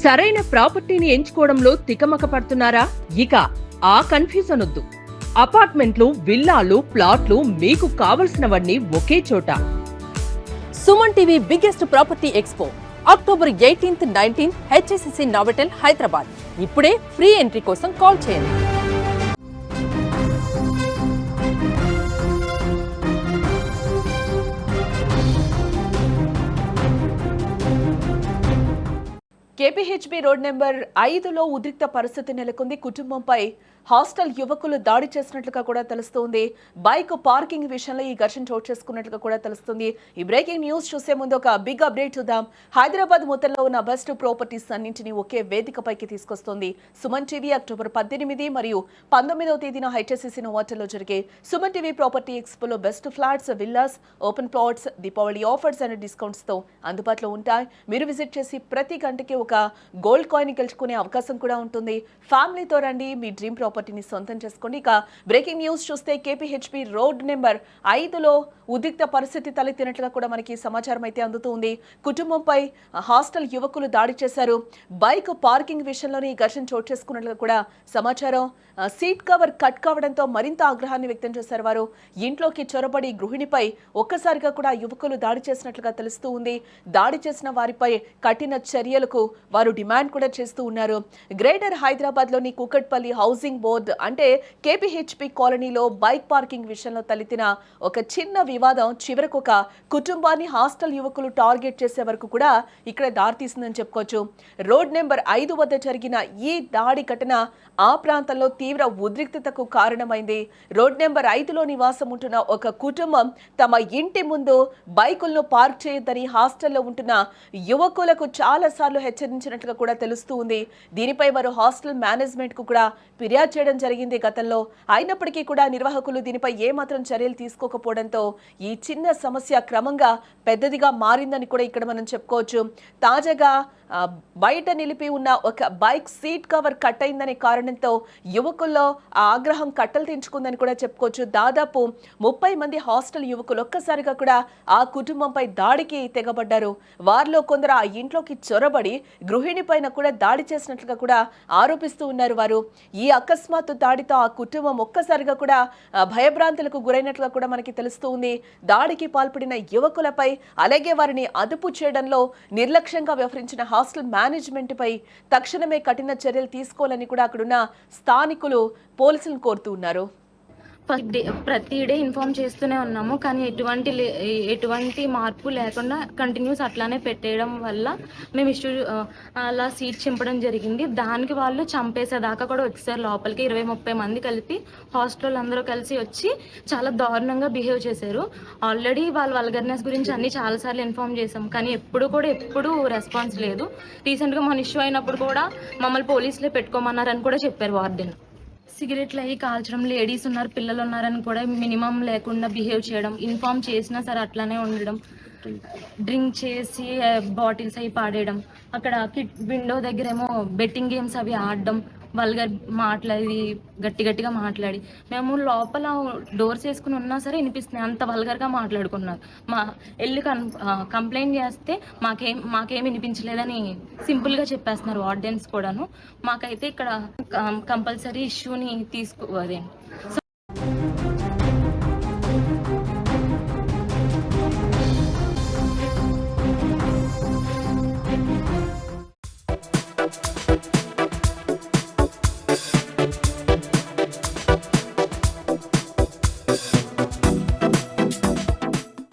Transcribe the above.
సరైన ప్రాపర్టీని ఎంచుకోవడంలో తికమక పడుతున్నారా? ఇక ఆ కన్ఫ్యూజన్ వద్దు. అపార్ట్మెంట్లు, విల్లాలు, ప్లాట్లు మీకు కావలసినవన్నీ ఒకే చోట. Suman TV biggest property expo October 18, 19 HSCC Novotel Hyderabad. ఇప్పుడే ఫ్రీ ఎంట్రీ కోసం కాల్ చేయండి. కేపీహెచ్బీ రోడ్ నెంబర్ 5లో ఉద్రిక్త పరిస్థితి నెలకొంది. కుటుంబంపై హాస్టల్ యువకులు దాడి చేసినట్లుగా కూడా తెలుస్తోంది. బైక్ పార్కింగ్ విషయంలో ఈ ఘర్షణ చోటు చేసుకున్నట్లుగా కూడా తెలుస్తుంది. ఈ బ్రేకింగ్ న్యూస్ చూసే ముందు ఒక బిగ్ అప్డేట్ చూద్దాం. హైదరాబాద్ మొత్తంలో ఉన్న బెస్ట్ ప్రాపర్టీస్ అన్నింటినీ ఒకే వేదికపైకి తీసుకొస్తోంది సుమన్ టీవీ. అక్టోబర్ 18 మరియు 19వ తేదీన హెచ్ఎస్సిసి నోవోటెల్లో జరిగే సుమన్ టీవీ ప్రాపర్టీ ఎక్స్పోలో best flats, villas, open plots, Deepavali offers and discounts తో అందుబాటులో ఉంటాయి. మీరు విజిట్ చేసి ప్రతి గంటకి ఒక గోల్డ్ కాయిన్ గెలుచుకునే అవకాశం కూడా ఉంటుంది. ఫ్యామిలీతో రండి, మీ డ్రీమ్ ప్రాపర్టీని సొంతం చేసుకోండి. ఇక బ్రేకింగ్ న్యూస్ చూస్తే కేపీహెచ్బీ రోడ్ నెంబర్ 5లో ఉద్రిక్త పరిస్థితి తలెత్తినట్లుగా కూడా మనకి సమాచారం అయితే అందుతుంది. కుటుంబంపై హాస్టల్ యువకులు దాడి చేశారు. బైక్ పార్కింగ్ విషయంలోనే ఈ ఘర్షణ చోటు చేసుకున్నట్లుగా కూడా సమాచారం. సీట్ కవర్ కట్ కావడంతో మరింత ఆగ్రహాన్ని వ్యక్తం చేశారు వారు. ఇంట్లోకి చొరబడి గృహిణిపై ఒక్కసారిగా కూడా యువకులు దాడి చేసినట్లుగా తెలుస్తూ ఉంది. దాడి చేసిన వారిపై కఠిన చర్యలకు వారు డిమాండ్ కూడా చేస్తూ ఉన్నారు. గ్రేటర్ హైదరాబాద్ లోని కూకట్పల్లి హౌసింగ్ బోర్డ్ అంటే కేపీహెచ్బీ కాలనీలో బైక్ పార్కింగ్ విషయంలో తలెత్తిన ఒక చిన్న వివాదం చివరకు ఒక కుటుంబాన్ని హాస్టల్ యువకులు టార్గెట్ చేసే వరకు కూడా ఇక్కడ దారితీసిందని చెప్పుకోవచ్చు. రోడ్ నెంబర్ 5 వద్ద జరిగిన ఈ దాడి ఘటన ఆ ప్రాంతంలో తీవ్ర ఉద్రిక్తతకు కారణమైంది. రోడ్ నెంబర్ 5లో నివాసం ఉంటున్న ఒక కుటుంబం తమ ఇంటి ముందు బైకులను పార్క్ చేయొద్దని హాస్టల్లో ఉంటున్న యువకులకు చాలా సార్లు హెచ్చరించినట్లుగా కూడా తెలుస్తూ ఉంది. దీనిపై వారు హాస్టల్ మేనేజ్మెంట్ కు కూడా ఫిర్యాదు చేయడం జరిగింది గతంలో. అయినప్పటికీ కూడా నిర్వాహకులు దీనిపై ఏమాత్రం చర్యలు తీసుకోకపోవడంతో ఈ చిన్న సమస్య క్రమంగా పెద్దదిగా మారిందని కూడా ఇక్కడ మనం చెప్పుకోవచ్చు. తాజాగా బయట నిలిపి ఉన్న ఒక బైక్ సీట్ కవర్ కట్ అయిందనే కారణంతో యువకుల్లో ఆ ఆగ్రహం కట్టలు తెంచుకుందని కూడా చెప్పుకోవచ్చు. దాదాపు 30 మంది హాస్టల్ యువకులు ఒక్కసారిగా కూడా ఆ కుటుంబంపై దాడికి తెగబడ్డారు. వారిలో కొందరు ఆ ఇంట్లోకి చొరబడి గృహిణి పైన కూడా దాడి చేసినట్లుగా కూడా ఆరోపిస్తూ ఉన్నారు వారు. ఈ అకస్మాత్తు దాడితో ఆ కుటుంబం ఒక్కసారిగా కూడా భయభ్రాంతులకు గురైనట్లుగా కూడా మనకి తెలుస్తూ ఉంది. దాడికి పాల్పడిన యువకులపై అలాగే వారిని అదుపు చేయడంలో నిర్లక్ష్యంగా వ్యవహరించిన హాస్టల్ మేనేజ్మెంట్ పై తక్షణమే కఠిన చర్యలు తీసుకోవాలని కూడా అక్కడున్న స్థానికులు పోలీసులను కోరుతూ ఉన్నారు. ప్రతి డే ఇన్ఫార్మ్ చేస్తూనే ఉన్నాము, కానీ ఎటువంటి మార్పు లేకుండా కంటిన్యూస్ అట్లానే పెట్టేయడం వల్ల మేము అలా సీట్ చింపడం జరిగింది. దానికి వాళ్ళు చంపేసేదాకా కూడా వచ్చేసారు లోపలికి. 20-30 మంది కలిపి హాస్టల్ అందరూ కలిసి వచ్చి చాలా దారుణంగా బిహేవ్ చేశారు. ఆల్రెడీ వాళ్ళ వల్గర్నెస్ గురించి అన్ని చాలాసార్లు ఇన్ఫార్మ్ చేసాం, కానీ ఎప్పుడు రెస్పాన్స్ లేదు. రీసెంట్గా మన ఇష్యూ అయినప్పుడు కూడా మమ్మల్ని పోలీసులే పెట్టుకోమన్నారని కూడా చెప్పారు వార్డెన్. సిగరెట్లు అవి కాల్చడం, లేడీస్ ఉన్నారు, పిల్లలు ఉన్నారని కూడా మినిమం లేకుండా బిహేవ్ చేయడం, ఇన్ఫార్మ్ చేసినా సరే అట్లానే ఉండడం, డ్రింక్ చేసి బాటిల్స్ అవి పాడేయడం, అక్కడ విండో దగ్గర ఏమో బెట్టింగ్ గేమ్స్ అవి ఆడడం, వల్గర్ మాట్లాడి గట్టిగా మాట్లాడి, మేము లోపల డోర్స్ వేసుకుని ఉన్నా సరే వినిపిస్తున్నాయి, అంత వల్గర్గా మాట్లాడుకున్నారు. వెళ్ళి కంప్లైంట్ చేస్తే మాకేం వినిపించలేదని సింపుల్గా చెప్పేస్తున్నారు వార్డెన్స్ కూడాను. మాకైతే ఇక్కడ కంపల్సరీ ఇష్యూని